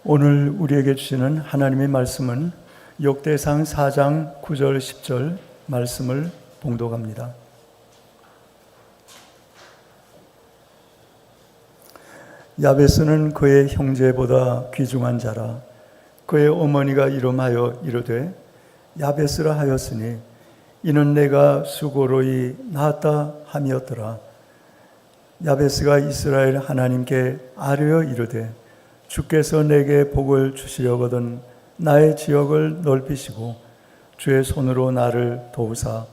오늘 우리에게 주시는 하나님의 말씀은 역대상 4장 9절 10절 말씀을 봉독합니다. 야베스는 그의 형제보다 귀중한 자라. 그의 어머니가 이름하여 이르되 야베스라 하였으니 이는 내가 수고로이 낳았다 함이었더라. 야베스가 이스라엘 하나님께 아뢰어 이르되 주께서 내게 복을 주시려거든 나의 지역을 넓히시고 주의 손으로 나를 도우사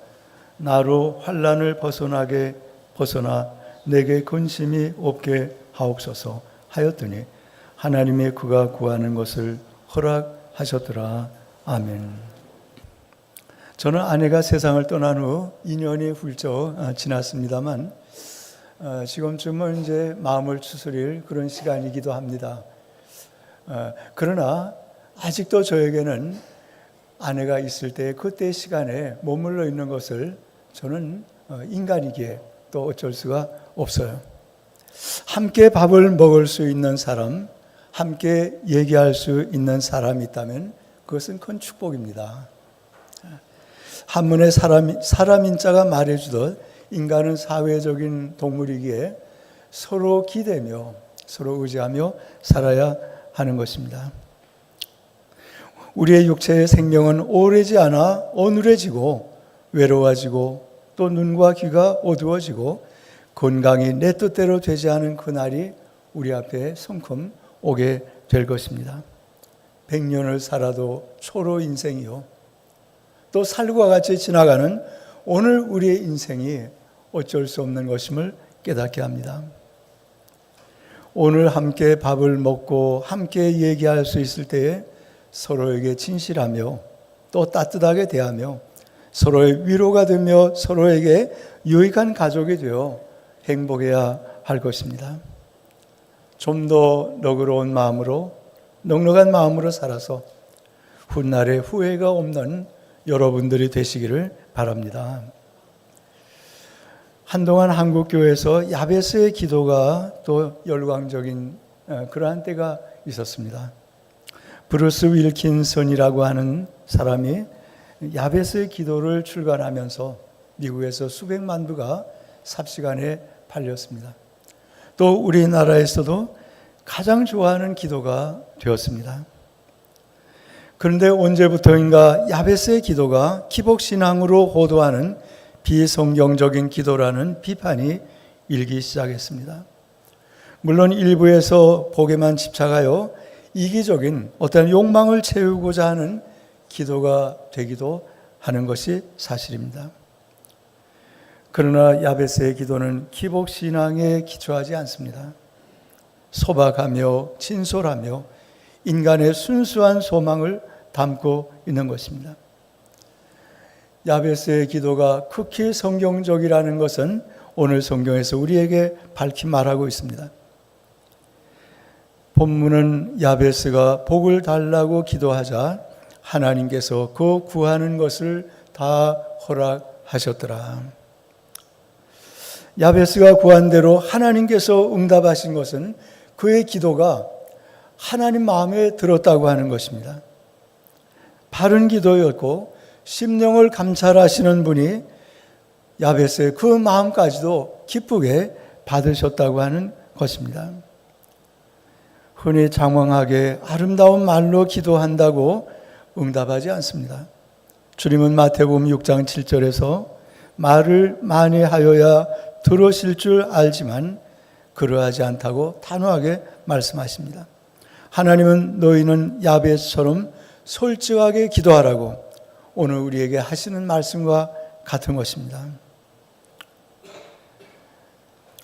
나로 환난을 벗어나 내게 근심이 없게 하옵소서 하였더니 하나님의 그가 구하는 것을 허락하셨더라. 아멘. 저는 아내가 세상을 떠난 후 2년이 훌쩍 지났습니다만 지금쯤은 이제 마음을 추스릴 그런 시간이기도 합니다. 그러나 아직도 저에게는 아내가 있을 때 그때 시간에 머물러 있는 것을 저는 인간이기에 또 어쩔 수가 없어요. 함께 밥을 먹을 수 있는 사람, 함께 얘기할 수 있는 사람이 있다면 그것은 큰 축복입니다. 한문의 사람인자가 말해주듯 인간은 사회적인 동물이기에 서로 기대며 서로 의지하며 살아야 하는 것입니다. 우리의 육체의 생명은 오래지 않아 어눌해지고 외로워지고 또 눈과 귀가 어두워지고 건강이 내 뜻대로 되지 않은 그날이 우리 앞에 성큼 오게 될 것입니다. 100년을 살아도 초로 인생이요. 또 살과 같이 지나가는 오늘 우리의 인생이 어쩔 수 없는 것임을 깨닫게 합니다. 오늘 함께 밥을 먹고 함께 얘기할 수 있을 때에 서로에게 진실하며 또 따뜻하게 대하며 서로의 위로가 되며 서로에게 유익한 가족이 되어 행복해야 할 것입니다. 좀 더 너그러운 마음으로 넉넉한 마음으로 살아서 훗날에 후회가 없는 여러분들이 되시기를 바랍니다. 한동안 한국교회에서 야베스의 기도가 또 열광적인 그러한 때가 있었습니다. 브루스 윌킨슨이라고 하는 사람이 야베스의 기도를 출간하면서 미국에서 수백만 부가 삽시간에 팔렸습니다. 또 우리나라에서도 가장 좋아하는 기도가 되었습니다. 그런데 언제부터인가 야베스의 기도가 기복신앙으로 호도하는 비성경적인 기도라는 비판이 일기 시작했습니다. 물론 일부에서 복에만 집착하여 이기적인 어떤 욕망을 채우고자 하는 기도가 되기도 하는 것이 사실입니다. 그러나 야베스의 기도는 기복신앙에 기초하지 않습니다. 소박하며 진솔하며 인간의 순수한 소망을 담고 있는 것입니다. 야베스의 기도가 극히 성경적이라는 것은 오늘 성경에서 우리에게 밝히 말하고 있습니다. 본문은 야베스가 복을 달라고 기도하자 하나님께서 그 구하는 것을 다 허락하셨더라. 야베스가 구한 대로 하나님께서 응답하신 것은 그의 기도가 하나님 마음에 들었다고 하는 것입니다. 바른 기도였고 심령을 감찰하시는 분이 야베스의 그 마음까지도 기쁘게 받으셨다고 하는 것입니다. 흔히 장황하게 아름다운 말로 기도한다고 응답하지 않습니다. 주님은 마태복음 6장 7절에서 말을 많이 하여야 들으실 줄 알지만 그러하지 않다고 단호하게 말씀하십니다. 하나님은 너희는 야베스처럼 솔직하게 기도하라고 오늘 우리에게 하시는 말씀과 같은 것입니다.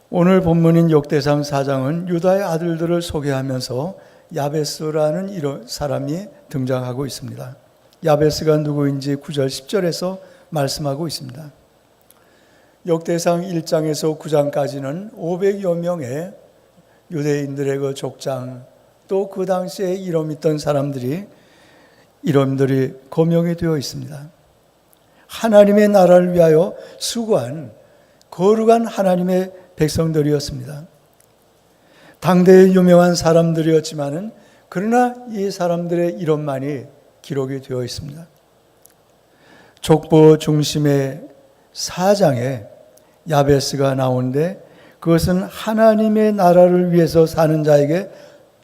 오늘 본문인 역대상 4장은 유다의 아들들을 소개하면서 야베스라는 이런 사람이 등장하고 있습니다. 야베스가 누구인지 9절 10절에서 말씀하고 있습니다. 역대상 1장에서 9장까지는 500여 명의 유대인들의 그 족장 또 그 당시에 이름 있던 이름들이 거명이 되어 있습니다. 하나님의 나라를 위하여 수고한 거룩한 하나님의 백성들이었습니다. 당대의 유명한 사람들이었지만은 그러나 이 사람들의 이름만이 기록이 되어 있습니다. 족보 중심의 4장에 야베스가 나오는데 그것은 하나님의 나라를 위해서 사는 자에게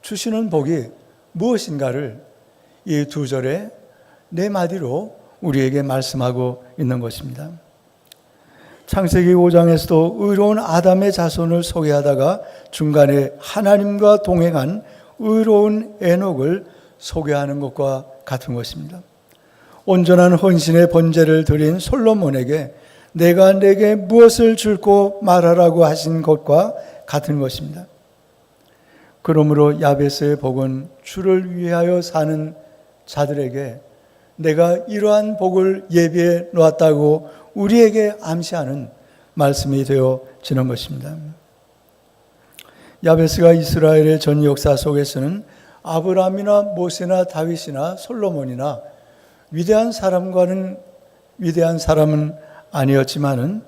주시는 복이 무엇인가를 이 2절에 4마디로 우리에게 말씀하고 있는 것입니다. 창세기 5장에서도 의로운 아담의 자손을 소개하다가 중간에 하나님과 동행한 의로운 에녹을 소개하는 것과 같은 것입니다. 온전한 헌신의 번제를 드린 솔로몬에게 내가 내게 무엇을 줄고 말하라고 하신 것과 같은 것입니다. 그러므로 야베스의 복은 주를 위하여 사는 자들에게 내가 이러한 복을 예비해 놓았다고 우리에게 암시하는 말씀이 되어지는 것입니다. 야베스가 이스라엘의 전 역사 속에서는 아브라함이나 모세나 다윗이나 솔로몬이나 위대한 사람은 아니었지만은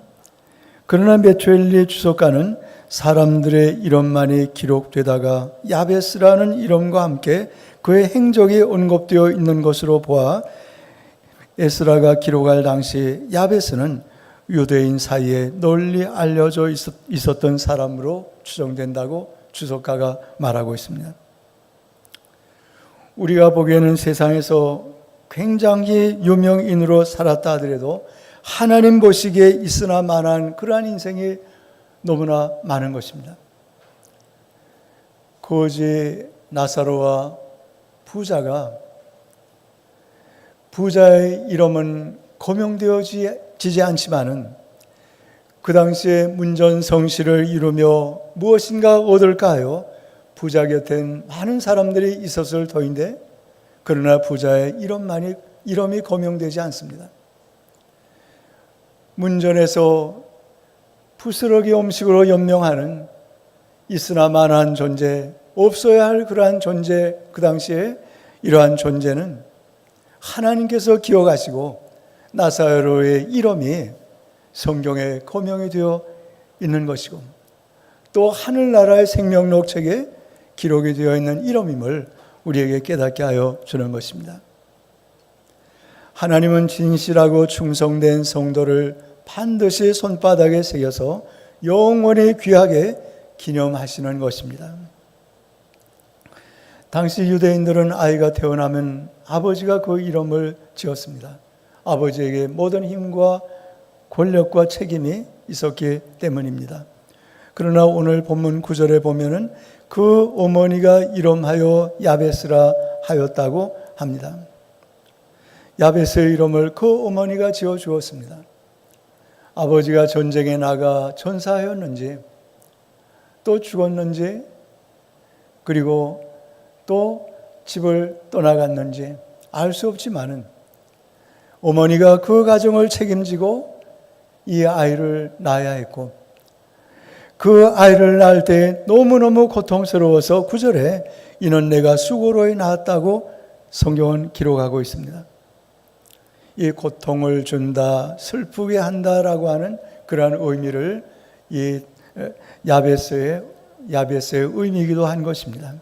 그러나 메투엘리 주석가는 사람들의 이름만이 기록되다가 야베스라는 이름과 함께 그의 행적이 언급되어 있는 것으로 보아 에스라가 기록할 당시 야베스는 유대인 사이에 널리 알려져 있었던 사람으로 추정된다고 주석가가 말하고 있습니다. 우리가 보기에는 세상에서 굉장히 유명인으로 살았다 하더라도 하나님 보시기에 있으나 마나한 그러한 인생이 너무나 많은 것입니다. 거지 나사로와 부자의 이름은 거명되어지지 않지만은 그 당시에 문전성시를 이루며 무엇인가 얻을까 하여 부자 곁엔 많은 사람들이 있었을 터인데 그러나 부자의 이름이 거명되지 않습니다. 문전에서 부스러기 음식으로 연명하는 있으나 마나한 존재, 없어야 할 그러한 존재, 그 당시에 이러한 존재는 하나님께서 기억하시고 나사로의 이름이 성경에 거명이 되어 있는 것이고 또 하늘나라의 생명록 책에 기록이 되어 있는 이름임을 우리에게 깨닫게 하여 주는 것입니다. 하나님은 진실하고 충성된 성도를 반드시 손바닥에 새겨서 영원히 귀하게 기념하시는 것입니다. 당시 유대인들은 아이가 태어나면 아버지가 그 이름을 지었습니다. 아버지에게 모든 힘과 권력과 책임이 있었기 때문입니다. 그러나 오늘 본문 9절에 보면은 그 어머니가 이름하여 야베스라 하였다고 합니다. 야베스의 이름을 그 어머니가 지어 주었습니다. 아버지가 전쟁에 나가 전사하였는지 또 죽었는지 그리고 또 집을 떠나갔는지 알 수 없지만은 어머니가 그 가정을 책임지고 이 아이를 낳아야 했고 그 아이를 낳을 때 너무너무 고통스러워서 9절에 이는 내가 수고로이 낳았다고 성경은 기록하고 있습니다. 이 고통을 준다, 슬프게 한다라고 하는 그러한 의미를 이 야베스의 의미이기도 한 것입니다.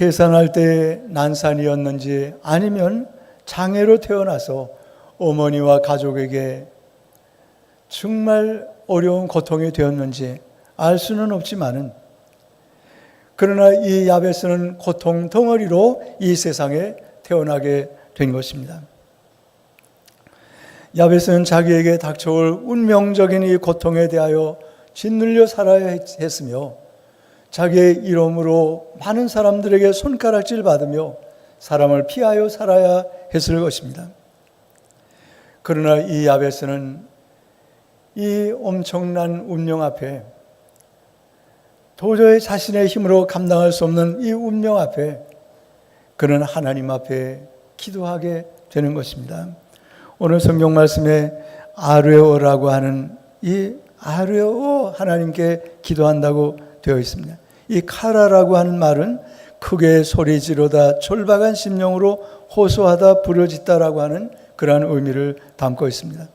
해산할 때 난산이었는지 아니면 장애로 태어나서 어머니와 가족에게 정말 어려운 고통이 되었는지 알 수는 없지만은 그러나 이 야베스는 고통 덩어리로 이 세상에 태어나게 된 것입니다. 야베스는 자기에게 닥쳐올 운명적인 이 고통에 대하여 짓눌려 살아야 했으며 자기의 이름으로 많은 사람들에게 손가락질 받으며 사람을 피하여 살아야 했을 것입니다. 그러나 이 야베스는 이 엄청난 운명 앞에 도저히 자신의 힘으로 감당할 수 없는 이 운명 앞에 그는 하나님 앞에 기도하게 되는 것입니다. 오늘 성경 말씀에 아뢰어라고 하는 이 아뢰어 하나님께 기도한다고 되어 있습니다. 이 카라라고 하는 말은 크게 소리 지르다 절박한 심령으로 호소하다 부르짖다라고 하는 그러한 의미를 담고 있습니다.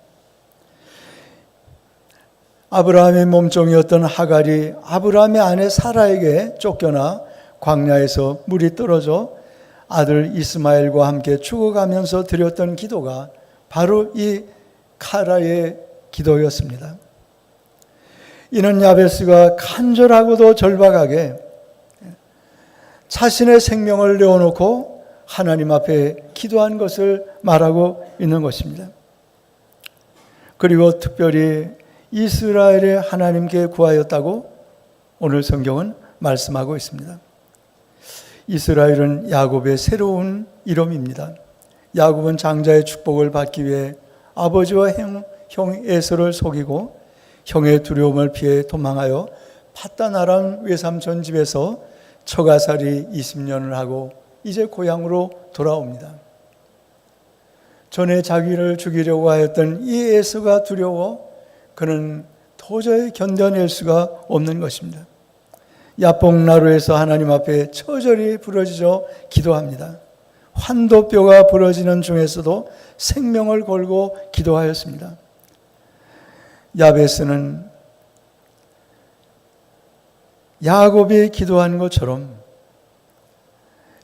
아브라함의 몸종이었던 하갈이 아브라함의 아내 사라에게 쫓겨나 광야에서 물이 떨어져 아들 이스마엘과 함께 죽어가면서 드렸던 기도가 바로 이 카라의 기도였습니다. 이는 야베스가 간절하고도 절박하게 자신의 생명을 내어놓고 하나님 앞에 기도한 것을 말하고 있는 것입니다. 그리고 특별히 이스라엘의 하나님께 구하였다고 오늘 성경은 말씀하고 있습니다. 이스라엘은 야곱의 새로운 이름입니다. 야곱은 장자의 축복을 받기 위해 아버지와 형 에서를 속이고 형의 두려움을 피해 도망하여 팟단 아람 외삼촌 집에서 처가살이 20년을 하고 이제 고향으로 돌아옵니다. 전에 자기를 죽이려고 하였던 이 에서가 두려워 그는 도저히 견뎌낼 수가 없는 것입니다. 야복나루에서 하나님 앞에 처절히 부러지죠 기도합니다. 환도뼈가 부러지는 중에서도 생명을 걸고 기도하였습니다. 야베스는 야곱이 기도한 것처럼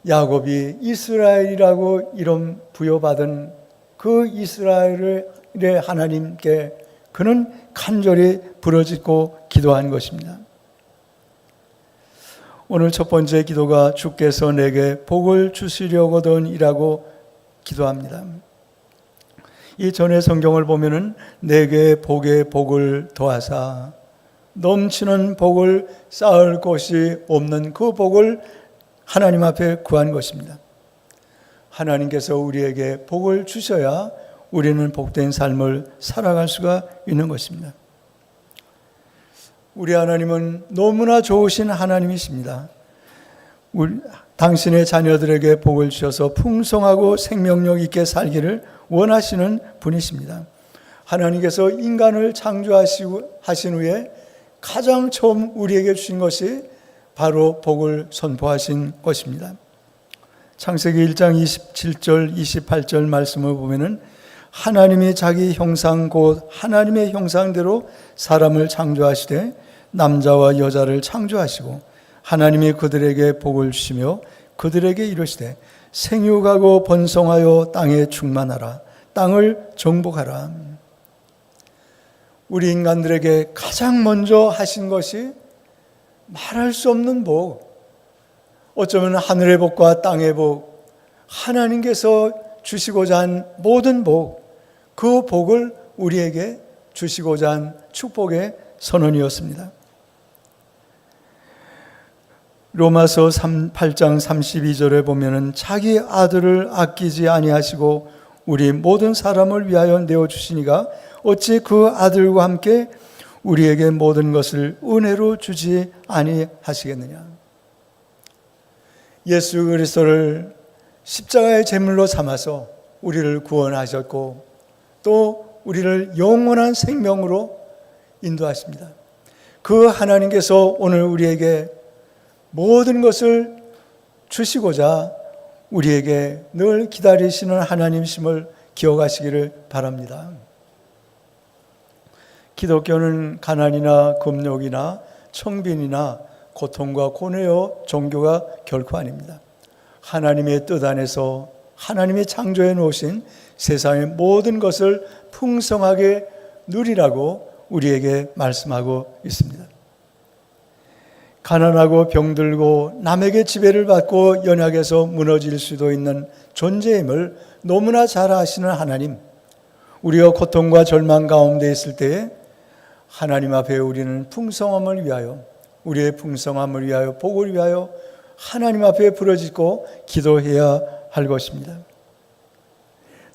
야곱이 이스라엘이라고 이름 부여받은 그 이스라엘의 하나님께 그는 간절히 부르짖고 기도한 것입니다. 오늘 첫 번째 기도가 주께서 내게 복을 주시려거든이라고 기도합니다. 이 전의 성경을 보면은 내게 복에 복을 더하사 넘치는 복을 쌓을 곳이 없는 그 복을 하나님 앞에 구한 것입니다. 하나님께서 우리에게 복을 주셔야 우리는 복된 삶을 살아갈 수가 있는 것입니다. 우리 하나님은 너무나 좋으신 하나님이십니다. 당신의 자녀들에게 복을 주셔서 풍성하고 생명력 있게 살기를 원하시는 분이십니다. 하나님께서 인간을 창조하신 후에 가장 처음 우리에게 주신 것이 바로 복을 선포하신 것입니다. 창세기 1장 27절 28절 말씀을 보면은 하나님이 자기 형상 곧 하나님의 형상대로 사람을 창조하시되 남자와 여자를 창조하시고 하나님이 그들에게 복을 주시며 그들에게 이르시되 생육하고 번성하여 땅에 충만하라 땅을 정복하라. 우리 인간들에게 가장 먼저 하신 것이 말할 수 없는 복, 어쩌면 하늘의 복과 땅의 복, 하나님께서 주시고자 한 모든 복, 그 복을 우리에게 주시고자 한 축복의 선언이었습니다. 로마서 8장 32절에 보면은 자기 아들을 아끼지 아니하시고 우리 모든 사람을 위하여 내어주시니가 어찌 그 아들과 함께 우리에게 모든 것을 은혜로 주지 아니하시겠느냐. 예수 그리스도를 십자가의 제물로 삼아서 우리를 구원하셨고 또 우리를 영원한 생명으로 인도하십니다. 그 하나님께서 오늘 우리에게 모든 것을 주시고자 우리에게 늘 기다리시는 하나님이심을 기억하시기를 바랍니다. 기독교는 가난이나 금욕이나 청빈이나 고통과 고뇌의 종교가 결코 아닙니다. 하나님의 뜻 안에서 하나님이 창조해 놓으신 세상의 모든 것을 풍성하게 누리라고 우리에게 말씀하고 있습니다. 가난하고 병들고 남에게 지배를 받고 연약해서 무너질 수도 있는 존재임을 너무나 잘 아시는 하나님, 우리가 고통과 절망 가운데 있을 때에 하나님 앞에 우리는 풍성함을 위하여, 우리의 풍성함을 위하여, 복을 위하여 하나님 앞에 부르짖고 기도해야 할 것입니다.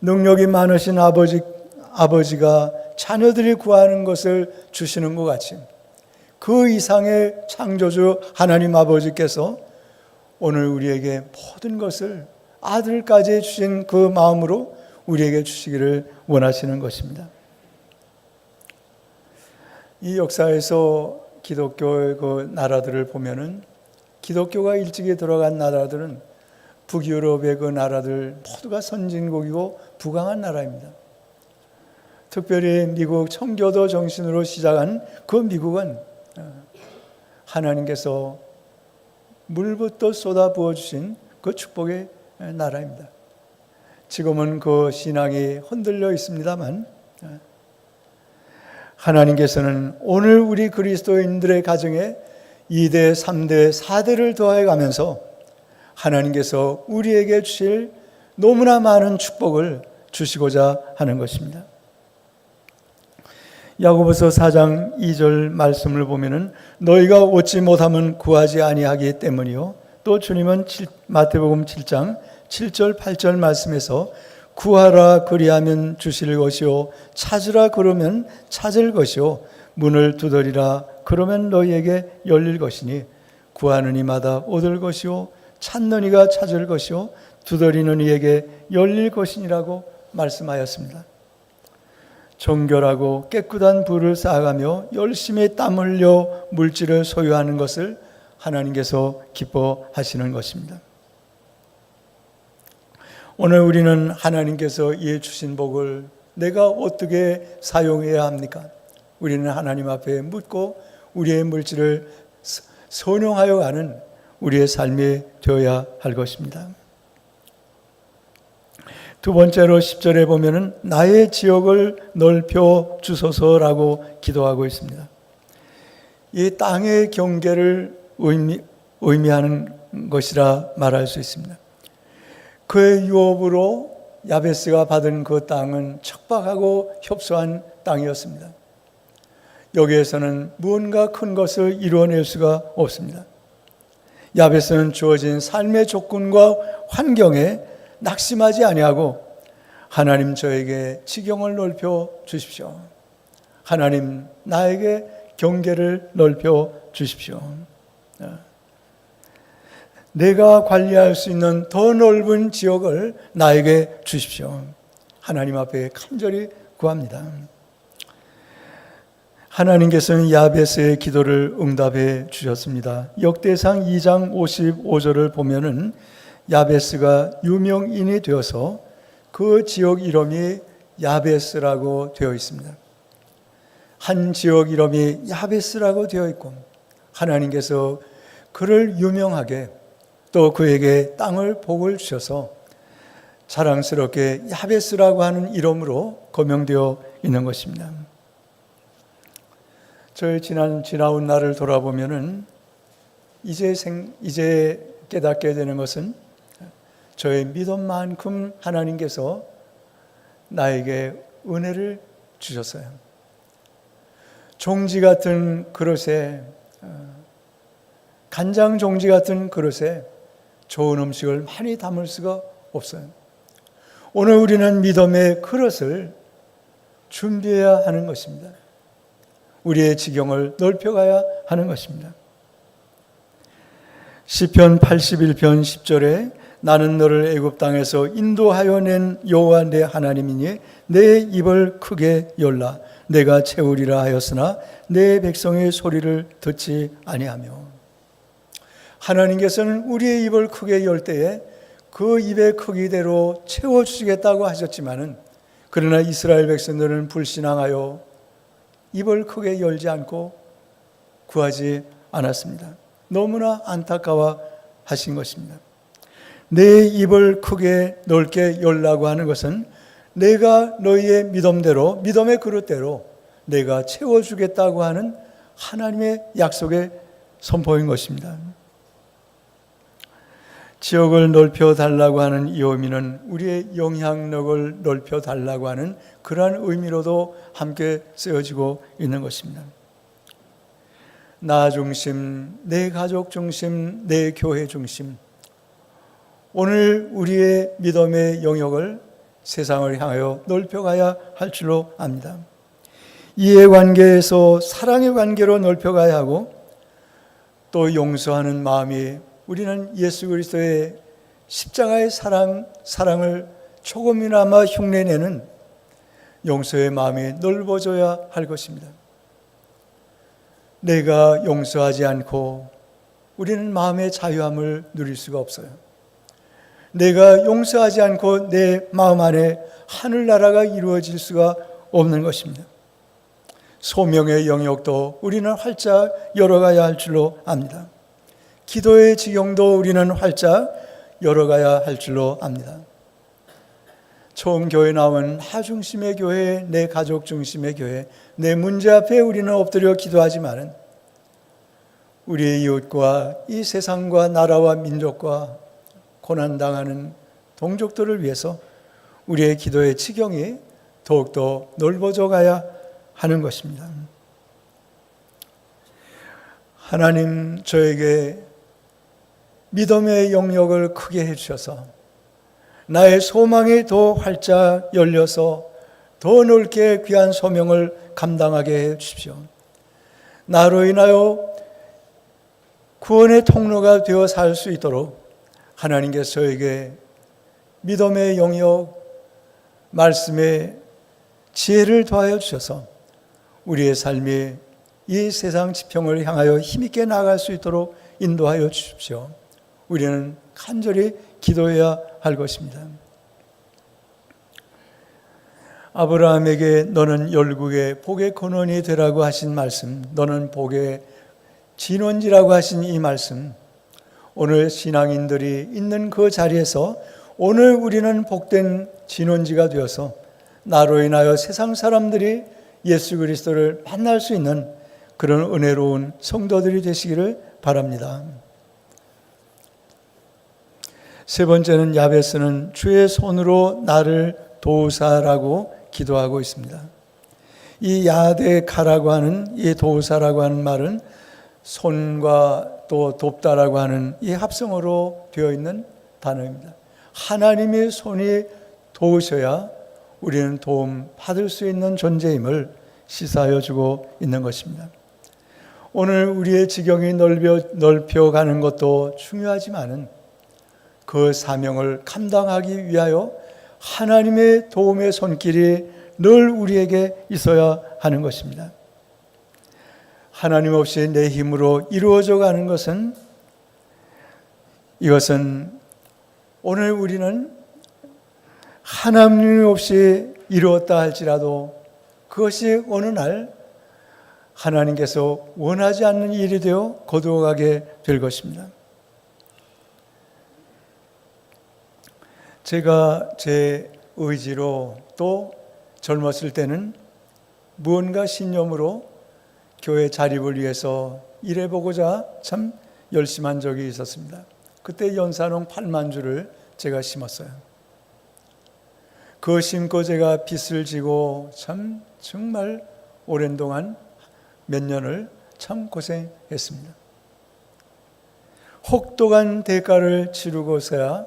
능력이 많으신 아버지가 자녀들이 구하는 것을 주시는 것 같이 그 이상의 창조주 하나님 아버지께서 오늘 우리에게 모든 것을 아들까지 주신 그 마음으로 우리에게 주시기를 원하시는 것입니다. 이 역사에서 기독교의 그 나라들을 보면은 기독교가 일찍이 들어간 나라들은 북유럽의 그 나라들 모두가 선진국이고 부강한 나라입니다. 특별히 미국 청교도 정신으로 시작한 그 미국은 하나님께서 물부터 쏟아 부어주신 그 축복의 나라입니다. 지금은 그 신앙이 흔들려 있습니다만 하나님께서는 오늘 우리 그리스도인들의 가정에 2대, 3대, 4대를 더해 가면서 하나님께서 우리에게 주실 너무나 많은 축복을 주시고자 하는 것입니다. 야고보서 4장 2절 말씀을 보면은 너희가 얻지 못하면 구하지 아니하기 때문이요. 또 주님은 마태복음 7장 7절 8절 말씀에서 구하라 그리하면 주실 것이요 찾으라 그러면 찾을 것이요 문을 두드리라 그러면 너희에게 열릴 것이니 구하는 이마다 얻을 것이요 찾는 이가 찾을 것이요 두드리는 이에게 열릴 것이니라고 말씀하였습니다. 정결하고 깨끗한 부를 쌓아가며 열심히 땀 흘려 물질을 소유하는 것을 하나님께서 기뻐하시는 것입니다. 오늘 우리는 하나님께서 이 주신 복을 내가 어떻게 사용해야 합니까? 우리는 하나님 앞에 묻고 우리의 물질을 선용하여 가는 우리의 삶이 되어야 할 것입니다. 두 번째로 10절에 보면은 나의 지역을 넓혀 주소서라고 기도하고 있습니다. 이 땅의 경계를 의미하는 것이라 말할 수 있습니다. 그의 유업으로 야베스가 받은 그 땅은 척박하고 협소한 땅이었습니다. 여기에서는 무언가 큰 것을 이루어낼 수가 없습니다. 야베스는 주어진 삶의 조건과 환경에 낙심하지 아니하고 하나님 저에게 지경을 넓혀 주십시오. 하나님 나에게 경계를 넓혀 주십시오. 내가 관리할 수 있는 더 넓은 지역을 나에게 주십시오. 하나님 앞에 간절히 구합니다. 하나님께서는 야베스의 기도를 응답해 주셨습니다. 역대상 2장 55절을 보면은 야베스가 유명인이 되어서 그 지역 이름이 야베스라고 되어 있습니다. 한 지역 이름이 야베스라고 되어 있고 하나님께서 그를 유명하게 또 그에게 땅을 복을 주셔서 자랑스럽게 야베스라고 하는 이름으로 거명되어 있는 것입니다. 저희 지나온 날을 돌아보면은 이제 깨닫게 되는 것은 저의 믿음만큼 하나님께서 나에게 은혜를 주셨어요. 종지 같은 그릇에 간장 종지 같은 그릇에 좋은 음식을 많이 담을 수가 없어요. 오늘 우리는 믿음의 그릇을 준비해야 하는 것입니다. 우리의 지경을 넓혀가야 하는 것입니다. 시편 81편 10절에 나는 너를 애굽 땅에서 인도하여 낸 여호와 내 하나님이니 내 입을 크게 열라 내가 채우리라 하였으나 내 백성의 소리를 듣지 아니하며. 하나님께서는 우리의 입을 크게 열 때에 그 입의 크기대로 채워주시겠다고 하셨지만은 그러나 이스라엘 백성들은 불신앙하여 입을 크게 열지 않고 구하지 않았습니다. 너무나 안타까워 하신 것입니다. 내 입을 크게 넓게 열라고 하는 것은 내가 너희의 믿음대로 믿음의 그릇대로 내가 채워주겠다고 하는 하나님의 약속의 선포인 것입니다. 지역을 넓혀 달라고 하는 이 의미는 우리의 영향력을 넓혀 달라고 하는 그러한 의미로도 함께 쓰여지고 있는 것입니다. 나 중심, 내 가족 중심, 내 교회 중심. 오늘 우리의 믿음의 영역을 세상을 향하여 넓혀가야 할 줄로 압니다. 이해관계에서 사랑의 관계로 넓혀가야 하고 또 용서하는 마음이 우리는 예수 그리스도의 십자가의 사랑을 조금이나마 흉내내는 용서의 마음이 넓어져야 할 것입니다. 내가 용서하지 않고 우리는 마음의 자유함을 누릴 수가 없어요. 내가 용서하지 않고 내 마음 안에 하늘나라가 이루어질 수가 없는 것입니다. 소명의 영역도 우리는 활짝 열어가야 할 줄로 압니다. 기도의 지경도 우리는 활짝 열어가야 할 줄로 압니다. 처음 교회 나온 나 중심의 교회, 내 가족 중심의 교회, 내 문제 앞에 우리는 엎드려 기도하지만 우리의 이웃과 이 세상과 나라와 민족과 고난당하는 동족들을 위해서 우리의 기도의 지경이 더욱더 넓어져 가야 하는 것입니다. 하나님, 저에게 믿음의 영역을 크게 해주셔서 나의 소망이 더 활짝 열려서 더 넓게 귀한 소명을 감당하게 해주십시오. 나로 인하여 구원의 통로가 되어 살 수 있도록 하나님께서 저에게 믿음의 영역, 말씀의 지혜를 더하여 주셔서 우리의 삶이 이 세상 지평을 향하여 힘있게 나아갈 수 있도록 인도하여 주십시오. 우리는 간절히 기도해야 할 것입니다. 아브라함에게 너는 열국의 복의 근원이 되라고 하신 말씀, 너는 복의 진원지라고 하신 이 말씀, 오늘 신앙인들이 있는 그 자리에서 오늘 우리는 복된 진원지가 되어서 나로 인하여 세상 사람들이 예수 그리스도를 만날 수 있는 그런 은혜로운 성도들이 되시기를 바랍니다. 세 번째는 야베스는 주의 손으로 나를 도우사라고 기도하고 있습니다. 이 야데카라고 하는 이 도우사라고 하는 말은 손과 또 돕다라고 하는 이 합성어로 되어 있는 단어입니다. 하나님의 손이 도우셔야 우리는 도움 받을 수 있는 존재임을 시사하여 주고 있는 것입니다. 오늘 우리의 지경이 넓혀가는 것도 중요하지만은 그 사명을 감당하기 위하여 하나님의 도움의 손길이 늘 우리에게 있어야 하는 것입니다. 하나님 없이 내 힘으로 이루어져 가는 것은, 이것은 오늘 우리는 하나님 없이 이루었다 할지라도 그것이 어느 날 하나님께서 원하지 않는 일이 되어 거두어가게 될 것입니다. 제가 제 의지로 또 젊었을 때는 무언가 신념으로 교회 자립을 위해서 일해보고자 참 열심한 적이 있었습니다. 그때 연산홍 8만 주를 제가 심었어요. 그 심고 제가 빚을 지고 참 정말 오랜 동안 몇 년을 참 고생했습니다. 혹독한 대가를 치르고서야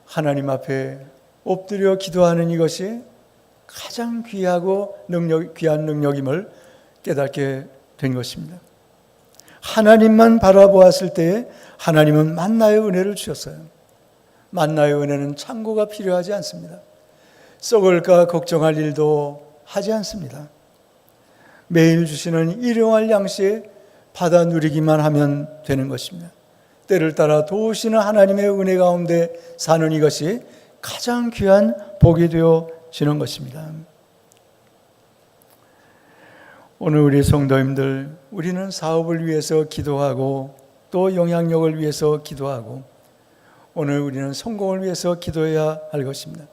하나님 앞에 엎드려 기도하는 이것이 가장 귀하고 귀한 능력임을 깨닫게 된 것입니다. 하나님만 바라보았을 때에 하나님은 만나의 은혜를 주셨어요. 만나의 은혜는 창고가 필요하지 않습니다. 썩을까 걱정할 일도 하지 않습니다. 매일 주시는 일용할 양식 받아 누리기만 하면 되는 것입니다. 때를 따라 도우시는 하나님의 은혜 가운데 사는 이것이 가장 귀한 복이 되어지는 것입니다. 오늘 우리 성도님들, 우리는 사업을 위해서 기도하고 또 영향력을 위해서 기도하고 오늘 우리는 성공을 위해서 기도해야 할 것입니다.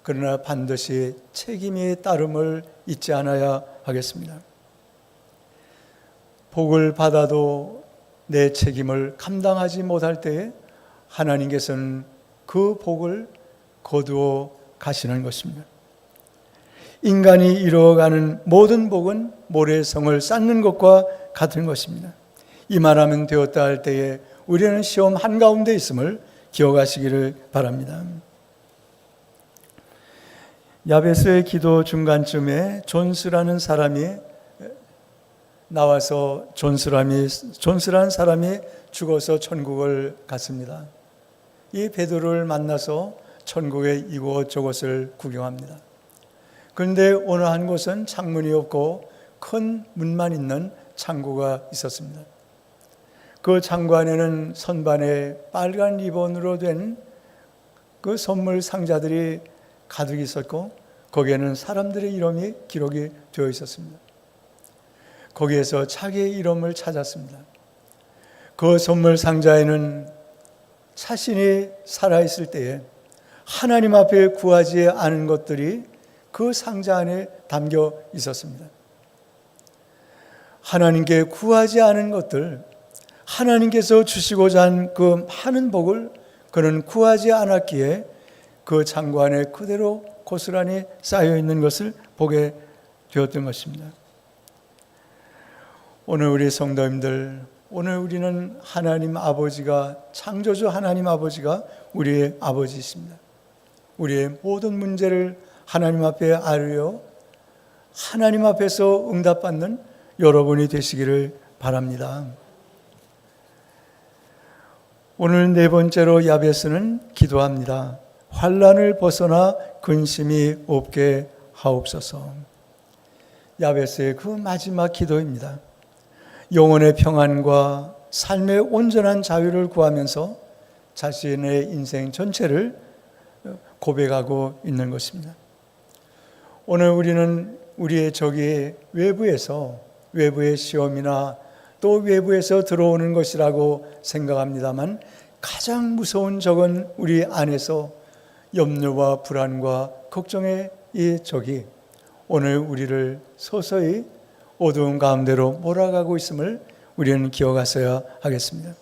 그러나 반드시 책임이 따름을 잊지 않아야 하겠습니다. 복을 받아도 내 책임을 감당하지 못할 때에 하나님께서는 그 복을 거두어 가시는 것입니다. 인간이 이루어가는 모든 복은 모래성을 쌓는 것과 같은 것입니다. 이만하면 되었다 할 때에 우리는 시험 한가운데 있음을 기억하시기를 바랍니다. 야베스의 기도 중간쯤에 존스라는 사람이 나와서 존스라는 사람이 죽어서 천국을 갔습니다. 이 베드로를 만나서 천국의 이곳저곳을 구경합니다. 그런데 어느 한 곳은 창문이 없고 큰 문만 있는 창고가 있었습니다. 그 창고 안에는 선반에 빨간 리본으로 된 그 선물 상자들이 가득 있었고 거기에는 사람들의 이름이 기록이 되어 있었습니다. 거기에서 자기의 이름을 찾았습니다. 그 선물 상자에는 자신이 살아있을 때에 하나님 앞에 구하지 않은 것들이 그 상자 안에 담겨 있었습니다. 하나님께 구하지 않은 것들, 하나님께서 주시고자 한 그 많은 복을 그는 구하지 않았기에 그 창고 안에 그대로 고스란히 쌓여 있는 것을 보게 되었던 것입니다. 오늘 우리 성도님들, 오늘 우리는 하나님 아버지가, 창조주 하나님 아버지가 우리의 아버지이십니다. 우리의 모든 문제를 하나님 앞에 아뢰어 하나님 앞에서 응답받는 여러분이 되시기를 바랍니다. 오늘 네 번째로 야베스는 기도합니다. 환난을 벗어나 근심이 없게 하옵소서. 야베스의 그 마지막 기도입니다. 영혼의 평안과 삶의 온전한 자유를 구하면서 자신의 인생 전체를 고백하고 있는 것입니다. 오늘 우리는 우리의 적이 외부의 시험이나 또 외부에서 들어오는 것이라고 생각합니다만 가장 무서운 적은 우리 안에서 염려와 불안과 걱정의 이 적이 오늘 우리를 서서히 어두운 가운데로 몰아가고 있음을 우리는 기억하셔야 하겠습니다.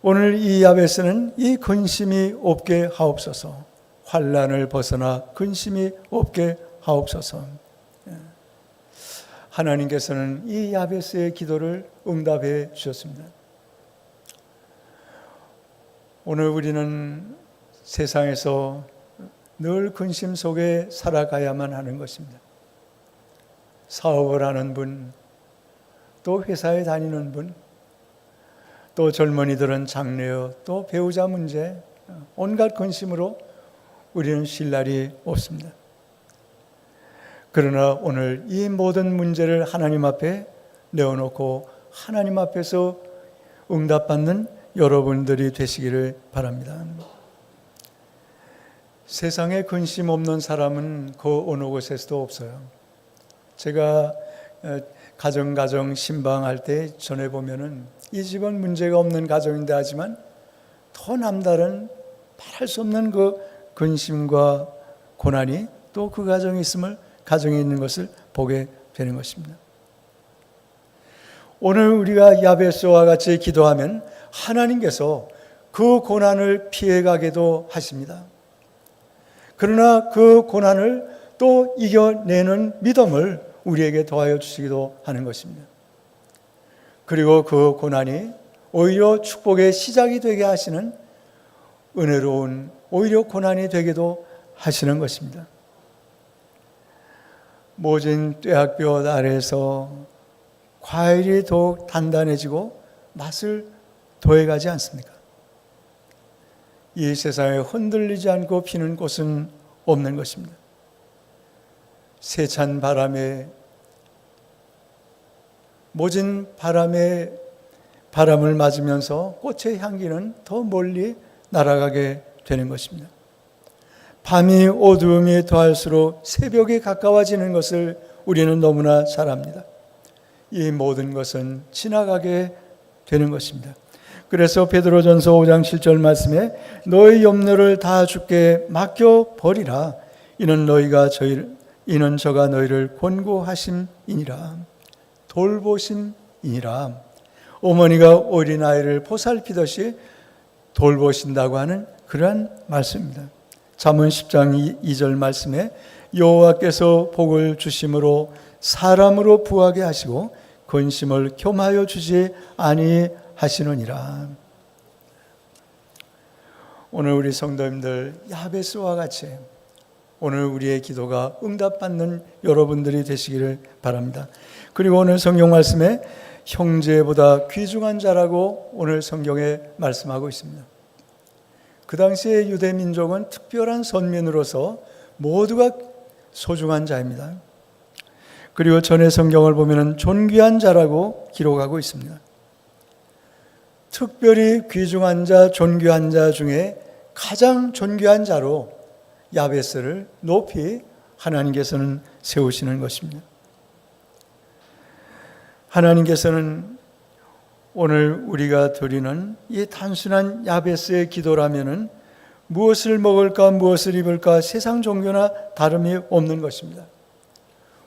오늘 이 야베스는 이 근심이 없게 하옵소서, 환난을 벗어나 근심이 없게 하옵소서. 하나님께서는 이 야베스의 기도를 응답해 주셨습니다. 오늘 우리는 세상에서 늘 근심 속에 살아가야만 하는 것입니다. 사업을 하는 분, 또 회사에 다니는 분, 또 젊은이들은 장래여, 또 배우자 문제, 온갖 근심으로 우리는 쉴 날이 없습니다. 그러나 오늘 이 모든 문제를 하나님 앞에 내어놓고 하나님 앞에서 응답받는 여러분들이 되시기를 바랍니다. 세상에 근심 없는 사람은 그 어느 곳에서도 없어요. 제가 가정 신방할 때 전해보면은 이 집은 문제가 없는 가정인데 하지만 더 남다른 말할 수 없는 그 근심과 고난이 또 그 가정에 있는 것을 보게 되는 것입니다. 오늘 우리가 야베스와 같이 기도하면 하나님께서 그 고난을 피해가게도 하십니다. 그러나 그 고난을 또 이겨내는 믿음을 우리에게 더하여 주시기도 하는 것입니다. 그리고 그 고난이 오히려 축복의 시작이 되게 하시는 은혜로운 오히려 고난이 되기도 하시는 것입니다. 모진 뙤약볕 아래에서 과일이 더욱 단단해지고 맛을 더해가지 않습니까? 이 세상에 흔들리지 않고 피는 꽃은 없는 것입니다. 세찬 바람에 모진 바람을 맞으면서 꽃의 향기는 더 멀리 날아가게 되는 것입니다. 밤이 어두움이 더할수록 새벽이 가까워지는 것을 우리는 너무나 잘 압니다. 이 모든 것은 지나가게 되는 것입니다. 그래서 베드로전서 5장 7절 말씀에 너희 염려를 다 주께 맡겨버리라. 이는 저가 너희를 권고하심이니라. 돌보심이니라. 어머니가 어린아이를 보살피듯이 돌보신다고 하는 그러한 말씀입니다. 잠언 10장 2절 말씀에 여호와께서 복을 주심으로 사람으로 부하게 하시고 근심을 겸하여 주지 아니하시느니라. 오늘 우리 성도님들 야베스와 같이 오늘 우리의 기도가 응답받는 여러분들이 되시기를 바랍니다. 그리고 오늘 성경 말씀에 형제보다 귀중한 자라고 오늘 성경에 말씀하고 있습니다. 그 당시의 유대 민족은 특별한 선민으로서 모두가 소중한 자입니다. 그리고 전의 성경을 보면 존귀한 자라고 기록하고 있습니다. 특별히 귀중한 자, 존귀한 자 중에 가장 존귀한 자로 야베스를 높이 하나님께서는 세우시는 것입니다. 하나님께서는 오늘 우리가 드리는 이 단순한 야베스의 기도라면은 무엇을 먹을까 무엇을 입을까 세상 종교나 다름이 없는 것입니다.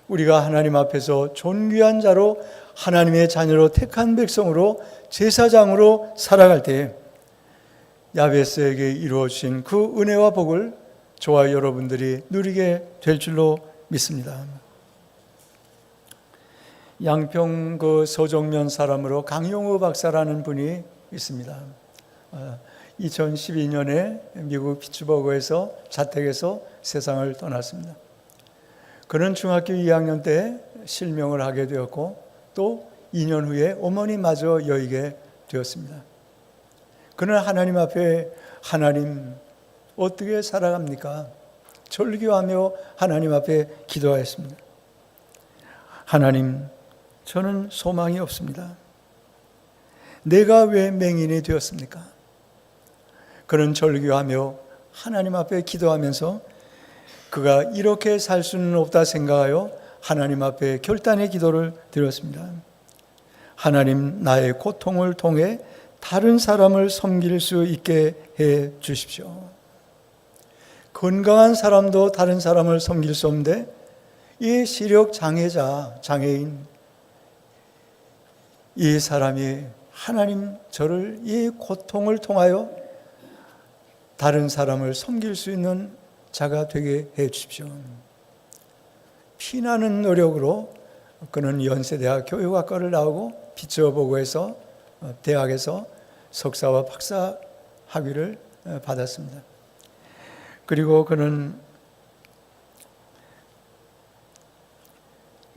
우리가 하나님 앞에서 존귀한 자로 하나님의 자녀로 택한 백성으로 제사장으로 살아갈 때 야베스에게 이루어진 그 은혜와 복을 저와 여러분들이 누리게 될 줄로 믿습니다. 양평 그 서정면 사람으로 강용우 박사라는 분이 있습니다. 2012년에 미국 피츠버그에서 자택에서 세상을 떠났습니다. 그는 중학교 2학년 때 실명을 하게 되었고 또 2년 후에 어머니마저 여의게 되었습니다. 그는 하나님 앞에 하나님 어떻게 살아갑니까? 절규하며 하나님 앞에 기도하였습니다. 하나님, 저는 소망이 없습니다. 내가 왜 맹인이 되었습니까? 그는 절규하며 하나님 앞에 기도하면서 그가 이렇게 살 수는 없다 생각하여 하나님 앞에 결단의 기도를 드렸습니다. 하나님, 나의 고통을 통해 다른 사람을 섬길 수 있게 해 주십시오. 건강한 사람도 다른 사람을 섬길 수 없는데 이 시력 장애자, 장애인 이 사람이 하나님 저를 이 고통을 통하여 다른 사람을 섬길 수 있는 자가 되게 해 주십시오. 피나는 노력으로 그는 연세대학 교육학과를 나오고 피츠버그에서 대학에서 석사와 박사 학위를 받았습니다. 그리고 그는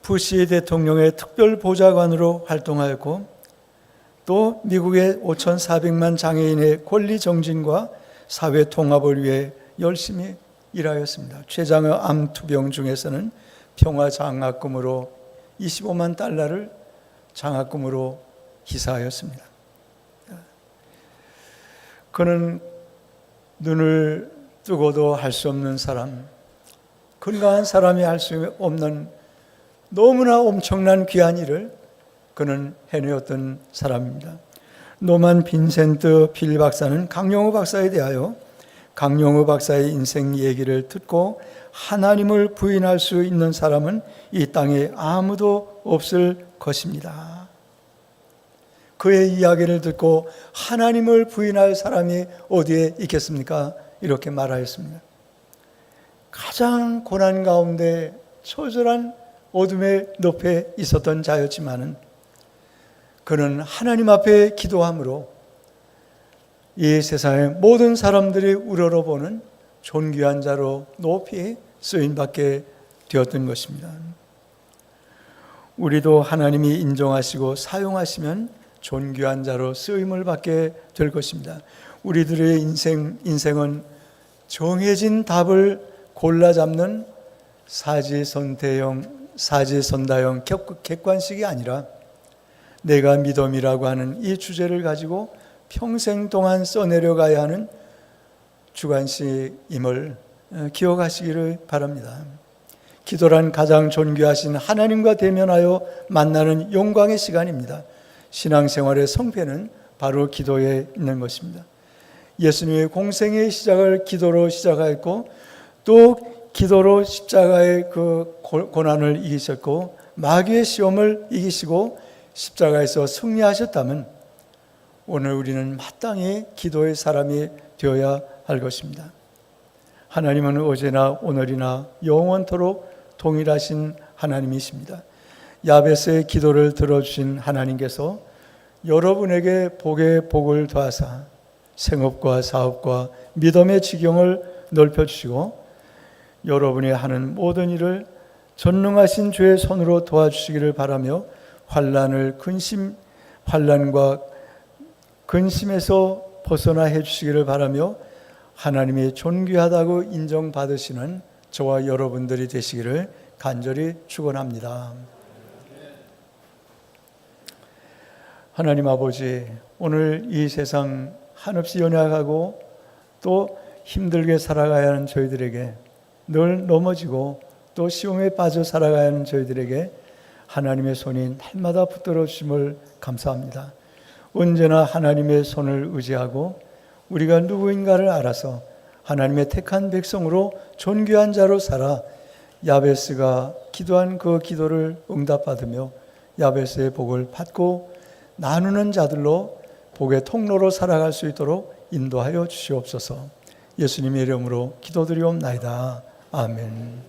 부시 대통령의 특별 보좌관으로 활동하였고 또 미국의 5,400만 장애인의 권리 정진과 사회 통합을 위해 열심히 일하였습니다. 최장의 암 투병 중에서는 평화 장학금으로 25만 달러를 장학금으로 기사하였습니다. 그는 눈을 뜨고도 할 수 없는 사람, 건강한 사람이 할 수 없는 너무나 엄청난 귀한 일을 그는 해내었던 사람입니다. 노만 빈센트 빌 박사는 강용우 박사에 대하여 강용우 박사의 인생 얘기를 듣고 하나님을 부인할 수 있는 사람은 이 땅에 아무도 없을 것입니다. 그의 이야기를 듣고 하나님을 부인할 사람이 어디에 있겠습니까? 이렇게 말하였습니다. 가장 고난 가운데 처절한 어둠의 늪에 있었던 자였지만은 그는 하나님 앞에 기도함으로 이 세상의 모든 사람들이 우러러보는 존귀한 자로 높이 쓰임받게 되었던 것입니다. 우리도 하나님이 인정하시고 사용하시면 존귀한 자로 쓰임을 받게 될 것입니다. 우리들의 인생은 정해진 답을 골라 잡는 사지선다형 객관식이 아니라 내가 믿음이라고 하는 이 주제를 가지고 평생 동안 써내려가야 하는 주관식임을 기억하시기를 바랍니다. 기도란 가장 존귀하신 하나님과 대면하여 만나는 영광의 시간입니다. 신앙생활의 성패는 바로 기도에 있는 것입니다. 예수님의 공생의 시작을 기도로 시작하였고 또 기도로 십자가의 그 고난을 이기셨고 마귀의 시험을 이기시고 십자가에서 승리하셨다면 오늘 우리는 마땅히 기도의 사람이 되어야 할 것입니다. 하나님은 어제나 오늘이나 영원토록 동일하신 하나님이십니다. 야베스의 기도를 들어주신 하나님께서 여러분에게 복의 복을 더하사 생업과 사업과 믿음의 지경을 넓혀주시고 여러분이 하는 모든 일을 전능하신 주의 손으로 도와주시기를 바라며 환난과 근심에서 벗어나 해주시기를 바라며 하나님이 존귀하다고 인정받으시는 저와 여러분들이 되시기를 간절히 축원합니다. 하나님 아버지, 오늘 이 세상 한없이 연약하고 또 힘들게 살아가야 하는 저희들에게 늘 넘어지고 또 시험에 빠져 살아가야 하는 저희들에게 하나님의 손이 날마다 붙들어 주심을 감사합니다. 언제나 하나님의 손을 의지하고 우리가 누구인가를 알아서 하나님의 택한 백성으로 존귀한 자로 살아 야베스가 기도한 그 기도를 응답받으며 야베스의 복을 받고 나누는 자들로 복의 통로로 살아갈 수 있도록 인도하여 주시옵소서. 예수님의 이름으로 기도드리옵나이다. 아멘.